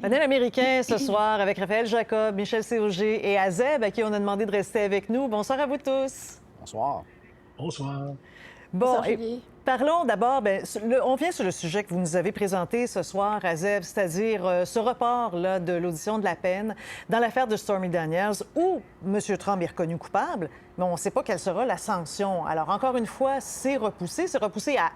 Panel américain ce soir avec Raphaël Jacob, Michel Séauger et Azeb, à qui on a demandé de rester avec nous. Bonsoir à vous tous. Bonsoir. Bonsoir. Bon, Bonsoir, Julie. parlons d'abord, on vient sur le sujet que vous nous avez présenté ce soir, Azeb, c'est-à-dire ce report là, de l'audition de la peine dans l'affaire de Stormy Daniels, où M. Trump est reconnu coupable, mais on ne sait pas quelle sera la sanction. Alors, encore une fois, c'est repoussé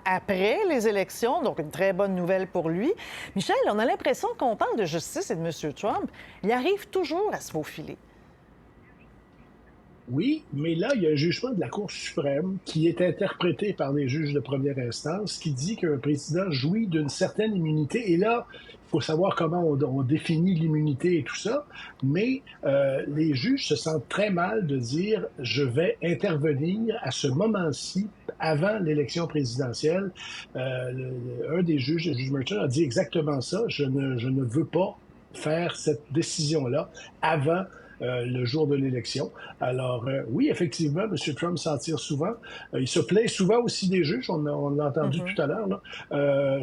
après les élections, donc une très bonne nouvelle pour lui. Michel, on a l'impression qu'on parle de justice et de M. Trump, il arrive toujours à se faufiler. Oui, mais là, il y a un jugement de la Cour suprême qui est interprété par les juges de première instance qui dit qu'un président jouit d'une certaine immunité. Et là, il faut savoir comment on définit l'immunité et tout ça, mais les juges se sentent très mal de dire « je vais intervenir à ce moment-ci avant l'élection présidentielle ». Un des juges, le juge Merchan, a dit exactement ça. Je ne veux pas faire cette décision-là avant le jour de l'élection. Alors, oui, effectivement, M. Trump s'en tire souvent. Il se plaint souvent aussi des juges, on l'a entendu tout à l'heure.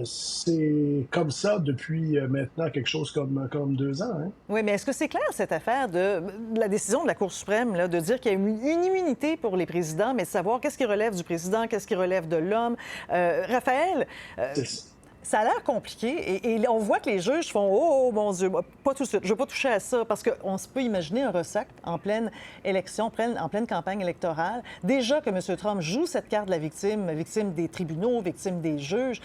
C'est comme ça depuis maintenant quelque chose comme 2 ans. Hein? Oui, mais est-ce que c'est clair, cette affaire de la décision de la Cour suprême là, de dire qu'il y a une immunité pour les présidents, mais de savoir qu'est-ce qui relève du président, qu'est-ce qui relève de l'homme? Raphaël... Ça a l'air compliqué et on voit que les juges font « Oh, mon Dieu, pas tout de suite, je ne veux pas toucher à ça » parce qu'on peut imaginer un ressac en pleine élection, en pleine campagne électorale. Déjà que M. Trump joue cette carte de la victime des tribunaux, victime des juges,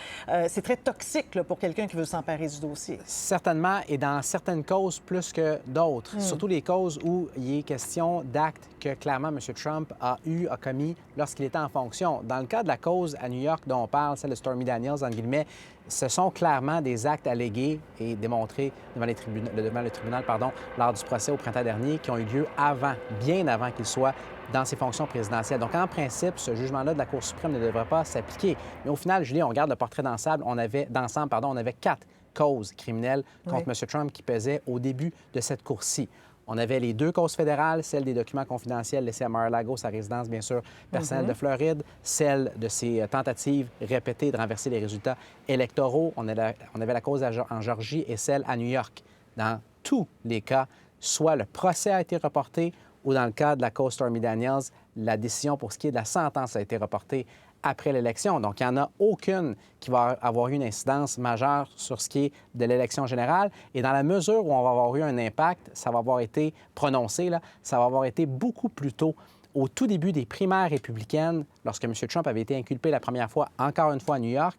c'est très toxique là, pour quelqu'un qui veut s'emparer du dossier. Certainement, et dans certaines causes plus que d'autres. Surtout les causes où il est question d'actes que clairement M. Trump a commis lorsqu'il était en fonction. Dans le cas de la cause à New York dont on parle, celle de Stormy Daniels, en guillemets, ce sont clairement des actes allégués et démontrés devant le tribunal lors du procès au printemps dernier qui ont eu lieu bien avant qu'il soit dans ses fonctions présidentielles. Donc, en principe, ce jugement-là de la Cour suprême ne devrait pas s'appliquer. Mais au final, Julie, on regarde le portrait d'ensemble, on avait 4 causes criminelles contre M. Trump qui pesaient au début de cette cour-ci. On avait les 2 causes fédérales, celle des documents confidentiels laissés à Mar-a-Lago, sa résidence, bien sûr, personnelle de Floride, celle de ses tentatives répétées de renverser les résultats électoraux. On avait la cause en Georgie et celle à New York. Dans tous les cas, soit le procès a été reporté ou dans le cas de la cause Stormy Daniels, la décision pour ce qui est de la sentence a été reportée après l'élection. Donc, il n'y en a aucune qui va avoir eu une incidence majeure sur ce qui est de l'élection générale. Et dans la mesure où on va avoir eu un impact, ça va avoir été prononcé, ça va avoir été beaucoup plus tôt, au tout début des primaires républicaines, lorsque M. Trump avait été inculpé la première fois, encore une fois à New York,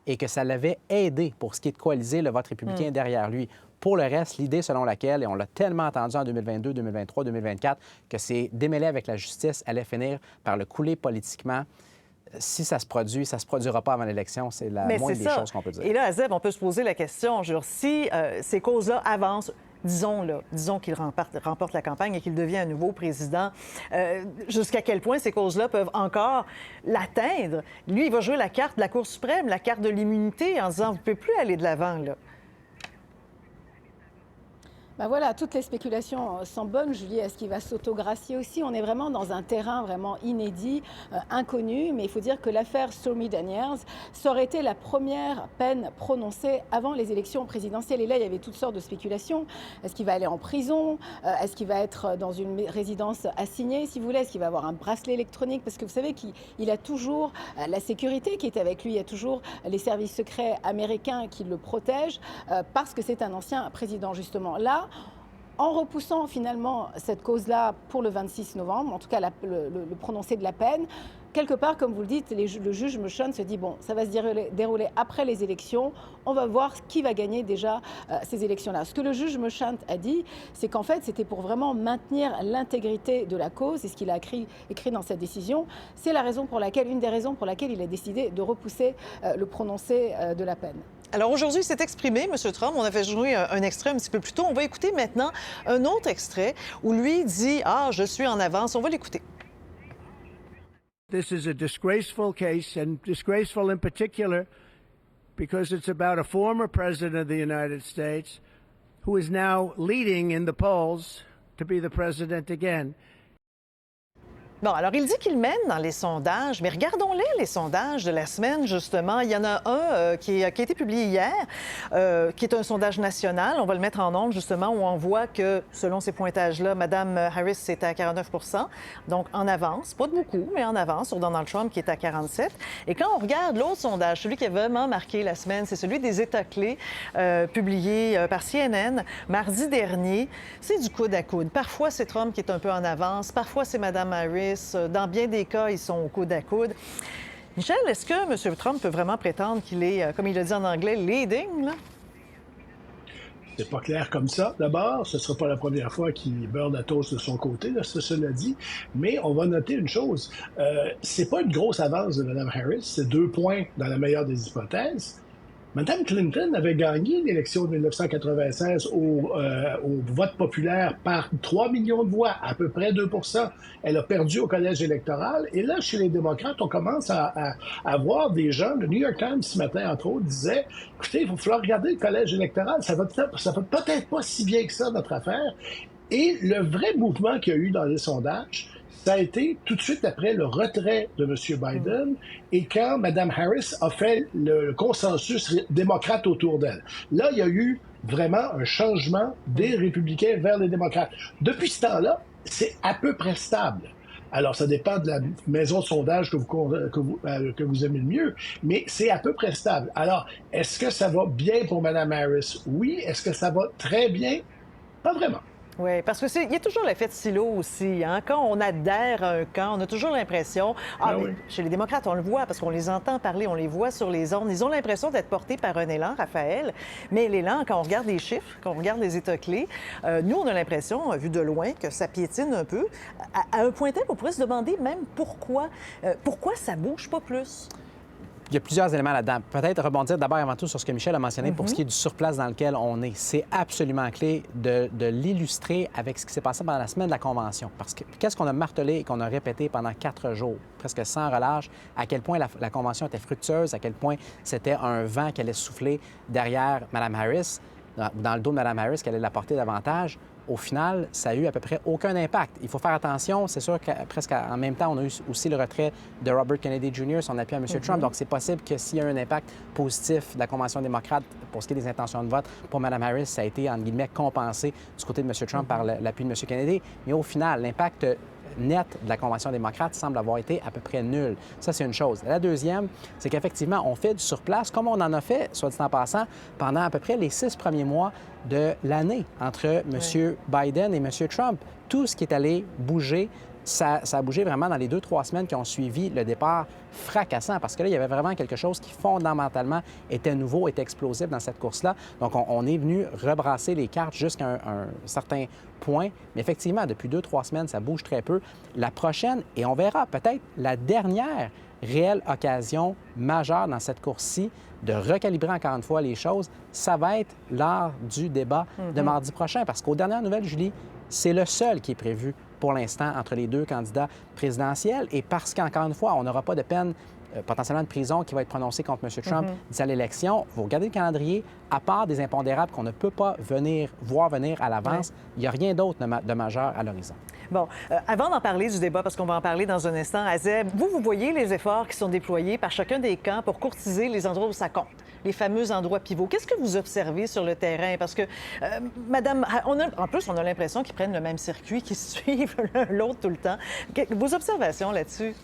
et que ça l'avait aidé pour ce qui est de coaliser le vote républicain derrière lui. Pour le reste, l'idée selon laquelle, et on l'a tellement entendu en 2022, 2023, 2024, que c'est démêlé avec la justice allait finir par le couler politiquement. Si ça se produit, ça ne se produira pas avant l'élection. C'est la moindre des choses qu'on peut dire. Et là, Azeb, on peut se poser la question, genre, si ces causes-là avancent, disons qu'il remporte la campagne et qu'il devient un nouveau président, jusqu'à quel point ces causes-là peuvent encore l'atteindre? Lui, il va jouer la carte de la Cour suprême, la carte de l'immunité, en disant, vous ne pouvez plus aller de l'avant, là. Ben voilà, toutes les spéculations sont bonnes, Julie. Est-ce qu'il va s'autogracier aussi? On est vraiment dans un terrain vraiment inédit, inconnu. Mais il faut dire que l'affaire Stormy Daniels, ça aurait été la première peine prononcée avant les élections présidentielles. Et là, il y avait toutes sortes de spéculations. Est-ce qu'il va aller en prison? Est-ce qu'il va être dans une résidence assignée, si vous voulez? Est-ce qu'il va avoir un bracelet électronique? Parce que vous savez qu'il a toujours la sécurité qui est avec lui. Il y a toujours les services secrets américains qui le protègent parce que c'est un ancien président, justement. Là, en repoussant finalement cette cause-là pour le 26 novembre, en tout cas le prononcé de la peine, quelque part, comme vous le dites, le juge Merchan se dit, bon, ça va se dérouler après les élections, on va voir qui va gagner déjà ces élections-là. Ce que le juge Merchan a dit, c'est qu'en fait, c'était pour vraiment maintenir l'intégrité de la cause, c'est ce qu'il a écrit dans cette décision. C'est une des raisons pour laquelle il a décidé de repousser le prononcé de la peine. Alors aujourd'hui, il s'est exprimé, M. Trump. On avait joué un extrait un petit peu plus tôt. On va écouter maintenant un autre extrait où lui dit « Ah, je suis en avance ». On va l'écouter. This is a disgraceful case, and disgraceful in particular because it's about a former president of the United States who is now leading in the polls to be the president again. Bon, alors il dit qu'il mène dans les sondages, mais regardons-les sondages de la semaine, justement. Il y en a un qui a été publié hier, qui est un sondage national. On va le mettre en ondes, justement, où on voit que, selon ces pointages-là, Mme Harris est à 49 %, donc en avance, pas de beaucoup, mais en avance sur Donald Trump, qui est à 47 %. Et quand on regarde l'autre sondage, celui qui a vraiment marqué la semaine, c'est celui des États clés, publié par CNN mardi dernier. C'est du coude à coude. Parfois, c'est Trump qui est un peu en avance, parfois, c'est Mme Harris. Dans bien des cas, ils sont au coude à coude. Michel, est-ce que M. Trump peut vraiment prétendre qu'il est, comme il le dit en anglais, leading, là? C'est pas clair comme ça. D'abord, ce ne sera pas la première fois qu'il beurre la toast de son côté, là, cela dit. Mais on va noter une chose. C'est pas une grosse avance de Mme Harris. C'est 2 points dans la meilleure des hypothèses. Mme Clinton avait gagné l'élection de 1996 au vote populaire par 3 millions de voix, à peu près 2 %. Elle a perdu au collège électoral. Et là, chez les démocrates, on commence à voir des gens. Le New York Times, ce matin, entre autres, disait « Écoutez, il va falloir regarder le collège électoral. Ça va peut-être pas si bien que ça, notre affaire. » Et le vrai mouvement qu'il y a eu dans les sondages, ça a été tout de suite après le retrait de M. Biden et quand Mme Harris a fait le consensus démocrate autour d'elle. Là, il y a eu vraiment un changement des républicains vers les démocrates. Depuis ce temps-là, c'est à peu près stable. Alors, ça dépend de la maison de sondage que vous aimez le mieux, mais c'est à peu près stable. Alors, est-ce que ça va bien pour Mme Harris? Oui. Est-ce que ça va très bien? Pas vraiment. Oui, parce que il y a toujours l'effet de silo aussi. Hein? Quand on adhère à un camp, on a toujours l'impression... Oui. Chez les démocrates, on le voit parce qu'on les entend parler, on les voit sur les ondes. Ils ont l'impression d'être portés par un élan, Raphaël. Mais l'élan, quand on regarde les chiffres, quand on regarde les États clés, nous, on a l'impression, vu de loin, que ça piétine un peu. À un point tel qu'on pourrait se demander même pourquoi ça bouge pas plus. Il y a plusieurs éléments là-dedans. Peut-être rebondir d'abord avant tout sur ce que Michel a mentionné pour ce qui est du surplace dans lequel on est. C'est absolument clé de l'illustrer avec ce qui s'est passé pendant la semaine de la Convention. Parce que qu'est-ce qu'on a martelé et qu'on a répété pendant 4 jours, presque sans relâche, à quel point la Convention était fructueuse, à quel point c'était un vent qui allait souffler derrière Mme Harris, dans le dos de Mme Harris, qu'elle allait la porter davantage. Au final, ça a eu à peu près aucun impact. Il faut faire attention. C'est sûr que presque en même temps, on a eu aussi le retrait de Robert Kennedy Jr., son appui à M. Trump. Donc, c'est possible que s'il y a un impact positif de la Convention démocrate pour ce qui est des intentions de vote pour Mme Harris, ça a été, entre guillemets, compensé du côté de M. Trump par l'appui de M. Kennedy. Mais au final, l'impact net de la Convention démocrate semble avoir été à peu près nul. Ça, c'est une chose. La deuxième, c'est qu'effectivement, on fait du surplace, comme on en a fait, soit dit en passant, pendant à peu près les 6 premiers mois de l'année entre M. Biden et M. Trump. Tout ce qui est allé bouger, ça a bougé vraiment dans les 2-3 semaines qui ont suivi le départ fracassant, parce que là, il y avait vraiment quelque chose qui, fondamentalement, était nouveau, était explosif dans cette course-là. Donc, on est venu rebrasser les cartes jusqu'à un certain point. Mais effectivement, depuis 2-3 semaines, ça bouge très peu. La prochaine, et on verra peut-être la dernière réelle occasion majeure dans cette course-ci de recalibrer encore une fois les choses, ça va être lors du débat de mardi prochain. Parce qu'aux dernières nouvelles, Julie, c'est le seul qui est prévu pour l'instant entre les 2 candidats présidentiels. Et parce qu'encore une fois, on n'aura pas de peine potentiellement de prison qui va être prononcée contre M. Trump d'ici à l'élection. Vous regardez le calendrier, à part des impondérables qu'on ne peut pas voir venir à l'avance, il n'y a rien d'autre de majeur à l'horizon. Bon, avant d'en parler du débat, parce qu'on va en parler dans un instant, Azeb, vous voyez les efforts qui sont déployés par chacun des camps pour courtiser les endroits où ça compte, les fameux endroits pivots. Qu'est-ce que vous observez sur le terrain? Parce que, Madame, en plus, on a l'impression qu'ils prennent le même circuit, qu'ils suivent l'un l'autre tout le temps. Vos observations là-dessus?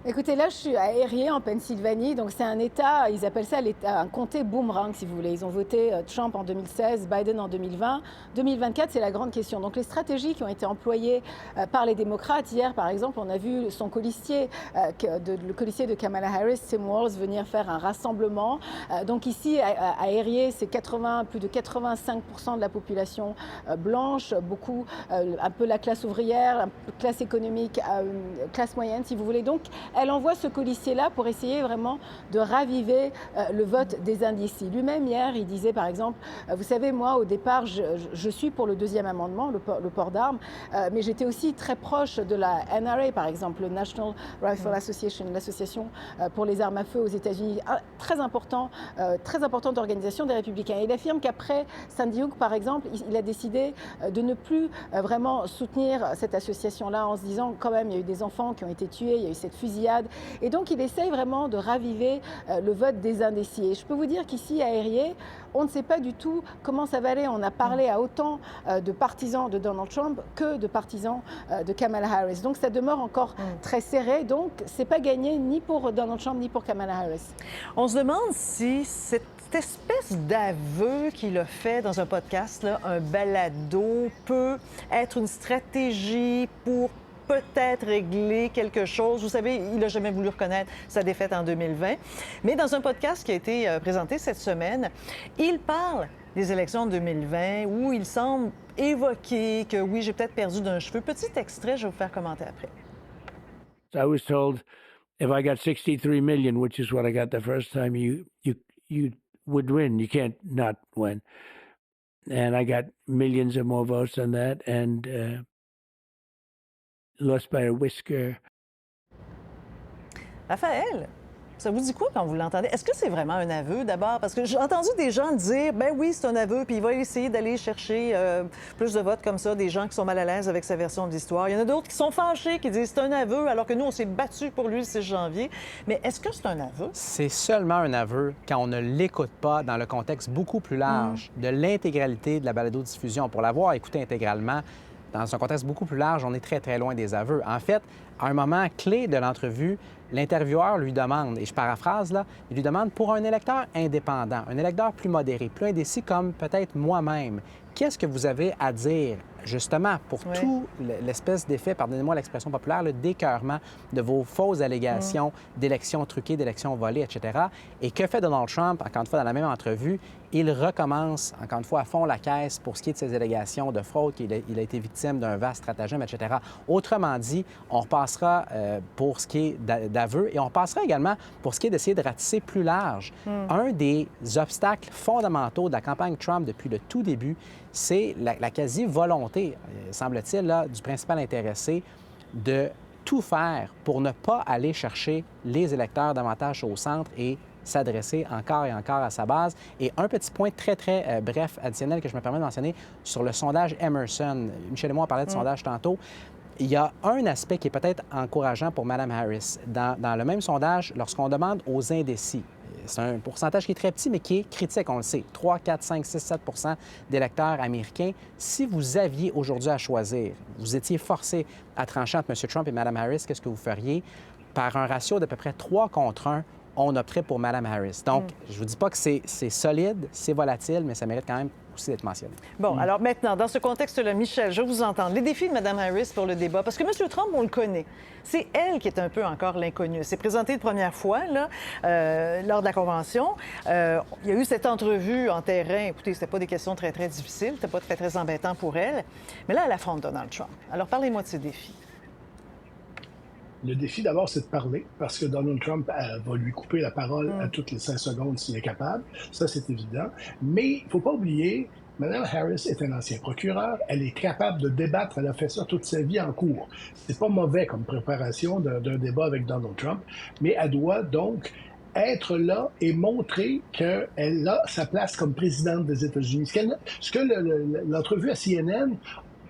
Écoutez, là, je suis à Erie, en Pennsylvanie. Donc, c'est un État, ils appellent ça un comté boomerang, si vous voulez. Ils ont voté Trump en 2016, Biden en 2020. 2024, c'est la grande question. Donc, les stratégies qui ont été employées par les démocrates. Hier, par exemple, on a vu son colistier, le colistier de Kamala Harris, Tim Walz, venir faire un rassemblement. Donc, ici, à Erie, c'est plus de 85% de la population blanche, beaucoup, un peu la classe ouvrière, un peu classe économique, classe moyenne, si vous voulez. Donc, elle envoie ce colistier-là pour essayer vraiment de raviver le vote des indécis. Lui-même, hier, il disait, par exemple, vous savez, moi, au départ, je suis pour le deuxième amendement, le port d'armes, mais j'étais aussi très proche de la NRA, par exemple, le National Rifle Association, l'association pour les armes à feu aux États-Unis, très importante organisation des républicains. Et il affirme qu'après Sandy Hook, par exemple, il a décidé de ne plus vraiment soutenir cette association-là en se disant, quand même, il y a eu des enfants qui ont été tués, il y a eu cette fusillade. Et donc, il essaye vraiment de raviver le vote des indécis. Et je peux vous dire qu'ici, à Erie, on ne sait pas du tout comment ça va aller. On a parlé à autant de partisans de Donald Trump que de partisans de Kamala Harris. Donc, ça demeure encore très serré. Donc, c'est pas gagné ni pour Donald Trump ni pour Kamala Harris. On se demande si cette espèce d'aveu qu'il a fait dans un podcast, là, un balado, peut être une stratégie pour peut-être régler quelque chose. Vous savez, il n'a jamais voulu reconnaître sa défaite en 2020. Mais dans un podcast qui a été présenté cette semaine, il parle des élections de 2020 où il semble évoquer que oui, j'ai peut-être perdu d'un cheveu. Petit extrait, je vais vous faire commenter après. I was told if I got 63 million, which is what I got the first time, you would win. You can't not win. And I got millions of more votes than that, and lost by a whisker. Raphaël, ça vous dit quoi quand vous l'entendez? Est-ce que c'est vraiment un aveu d'abord? Parce que j'ai entendu des gens dire, ben oui, c'est un aveu, puis il va essayer d'aller chercher plus de votes comme ça, des gens qui sont mal à l'aise avec sa version de l'histoire. Il y en a d'autres qui sont fâchés, qui disent c'est un aveu, alors que nous, on s'est battu pour lui le 6 janvier. Mais est-ce que c'est un aveu? C'est seulement un aveu quand on ne l'écoute pas dans le contexte beaucoup plus large de l'intégralité de la balado-diffusion. Pour l'avoir écouté intégralement, dans un contexte beaucoup plus large, on est très, très loin des aveux. En fait, à un moment clé de l'entrevue, l'intervieweur lui demande, et je paraphrase là, il lui demande pour un électeur indépendant, un électeur plus modéré, plus indécis comme peut-être moi-même, qu'est-ce que vous avez à dire justement pour tout l'espèce d'effet, pardonnez-moi l'expression populaire, le d'écœurement de vos fausses allégations d'élections truquées, d'élections volées, etc. Et que fait Donald Trump, encore une fois, dans la même entrevue? Il recommence, encore une fois, à fond la caisse pour ce qui est de ces allégations de fraude, qu'il a été victime d'un vaste stratagème, etc. Autrement dit, on repassera pour ce qui est d'aveu et on repassera également pour ce qui est d'essayer de ratisser plus large. Un des obstacles fondamentaux de la campagne Trump depuis le tout début, c'est la quasi-volonté, semble-t-il, là, du principal intéressé de tout faire pour ne pas aller chercher les électeurs davantage au centre et s'adresser encore et encore à sa base. Et un petit point très, très bref, additionnel que je me permets de mentionner sur le sondage Emerson. Michel et moi, on parlait de sondage tantôt. Il y a un aspect qui est peut-être encourageant pour Mme Harris. Dans le même sondage, lorsqu'on demande aux indécis, c'est un pourcentage qui est très petit, mais qui est critique, on le sait, 3, 4, 5, 6, 7 d'électeurs américains. Si vous aviez aujourd'hui à choisir, vous étiez forcé à trancher entre M. Trump et Mme Harris, qu'est-ce que vous feriez? Par un ratio d'à peu près 3 contre 1, on opterait pour Mme Harris. Donc, je ne vous dis pas que c'est solide, c'est volatile, mais ça mérite quand même aussi d'être mentionné. Bon, alors maintenant, dans ce contexte-là, Michel, je veux vous entendre. Les défis de Mme Harris pour le débat, parce que M. Trump, on le connaît. C'est elle qui est un peu encore l'inconnue. C'est présenté une première fois là, lors de la convention. Il y a eu cette entrevue en terrain. Écoutez, c'était pas des questions très, très difficiles. C'était pas très, très embêtant pour elle. Mais là, elle affronte Donald Trump. Alors, parlez-moi de ces défis. Le défi, d'abord, c'est de parler, parce que Donald Trump va lui couper la parole à toutes les 5 secondes s'il est capable. Ça, c'est évident. Mais il ne faut pas oublier, Mme Harris est un ancien procureur. Elle est capable de débattre. Elle a fait ça toute sa vie en cours. C'est pas mauvais comme préparation d'un débat avec Donald Trump, mais elle doit donc être là et montrer qu'elle a sa place comme présidente des États-Unis. Ce que l'entrevue à CNN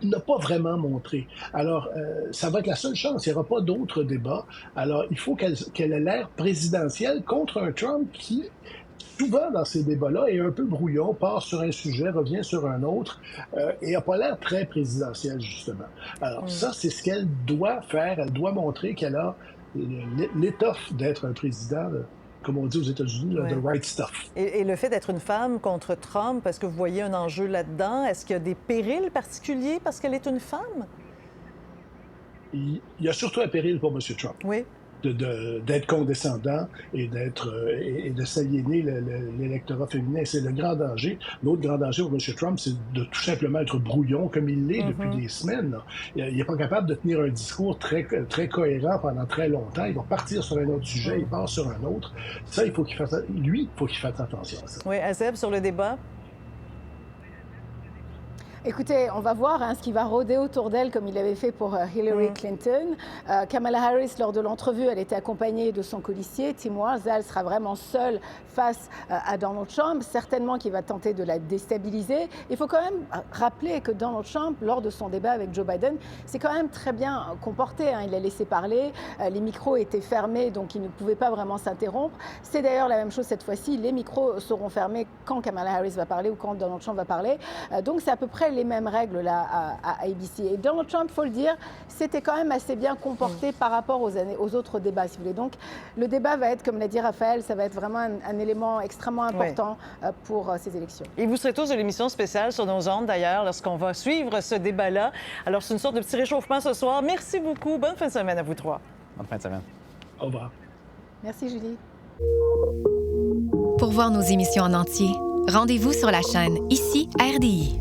n'a pas vraiment montré. Alors, ça va être la seule chance. Il n'y aura pas d'autres débats. Alors, il faut qu'elle ait l'air présidentielle contre un Trump qui, souvent dans ces débats-là, est un peu brouillon, part sur un sujet, revient sur un autre, et n'a pas l'air très présidentiel, justement. Alors, ça, c'est ce qu'elle doit faire. Elle doit montrer qu'elle a l'étoffe d'être un président, comme on dit aux États-Unis, the right stuff. Et le fait d'être une femme contre Trump, est-ce que vous voyez un enjeu là-dedans? Est-ce qu'il y a des périls particuliers parce qu'elle est une femme? Il y a surtout un péril pour M. Trump. Oui. d'être condescendant et et de s'aliéner l'électorat féminin. C'est le grand danger. L'autre grand danger pour M. Trump, c'est de tout simplement être brouillon, comme il l'est depuis des semaines. Il n'est pas capable de tenir un discours très, très cohérent pendant très longtemps. Il va partir sur un autre sujet, il part sur un autre. Ça, il faut qu'il fasse attention à ça. Oui, Azeb, sur le débat? Écoutez, on va voir ce qui va rôder autour d'elle comme il avait fait pour Hillary Clinton. Kamala Harris, lors de l'entrevue, elle était accompagnée de son colistier, Tim Walz. Elle sera vraiment seule face à Donald Trump, certainement qu'il va tenter de la déstabiliser. Il faut quand même rappeler que Donald Trump, lors de son débat avec Joe Biden, s'est quand même très bien comporté. Il a laissé parler, les micros étaient fermés, donc il ne pouvait pas vraiment s'interrompre. C'est d'ailleurs la même chose cette fois-ci. Les micros seront fermés quand Kamala Harris va parler ou quand Donald Trump va parler. Donc c'est à peu près les mêmes règles là à ABC. Et Donald Trump, il faut le dire, c'était quand même assez bien comporté par rapport aux autres débats, si vous voulez. Donc le débat va être, comme l'a dit Raphaël, ça va être vraiment un élément extrêmement important pour ces élections. Et vous serez tous de l'émission spéciale sur nos ondes d'ailleurs lorsqu'on va suivre ce débat-là. Alors c'est une sorte de petit réchauffement ce soir. Merci beaucoup. Bonne fin de semaine à vous trois. Bonne fin de semaine. Au revoir. Merci Julie. Pour voir nos émissions en entier, rendez-vous sur la chaîne Ici RDI.